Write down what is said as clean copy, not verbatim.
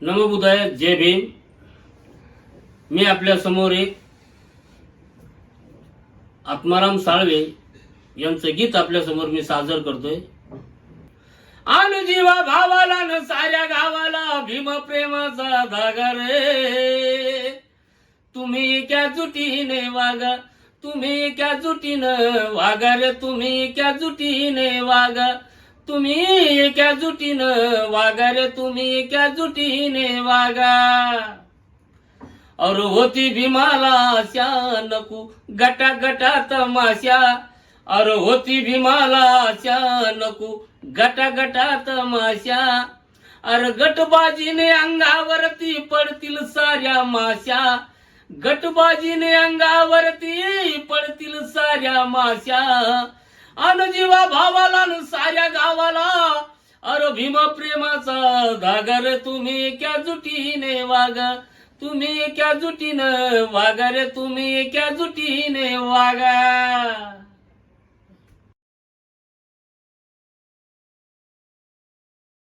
नमो बुद्धाय, जय भीम. मी आपल्या समोर एक आत्माराम साळवे यांचं गीत आपल्या समोर मी सादर करतोय. आन जीवा भावाला न साऱ्या गावाला भीम प्रेमाचा धागा रे. तुम्ही क्या जुटीने वागा, तुम्ही क्या जुटीनं वागा रे, तुम्ही क्या जुटीने वागा, तुम्ही क्या जुटीनं वागा रे, तुम्ही क्या जुटीने वागा. और होती भीमाला आशा नको गटा गटा तमाशा, और होती भीमाला आशा नको गटा गटा तमाशा. अरे गटबाजीने अंगावरती पडतील साऱ्या माशा, गटबाजीने अंगावरती पडतील साऱ्या माशा. अन जीवा भावाला न साऱ्या गावाला, अरे भीम प्रेमाचा धागा रे. तुम्ही क्या जुटीने वागा, तुम्ही क्या जुटीनं वागा रे, तुम्ही क्या जुटीने वागा.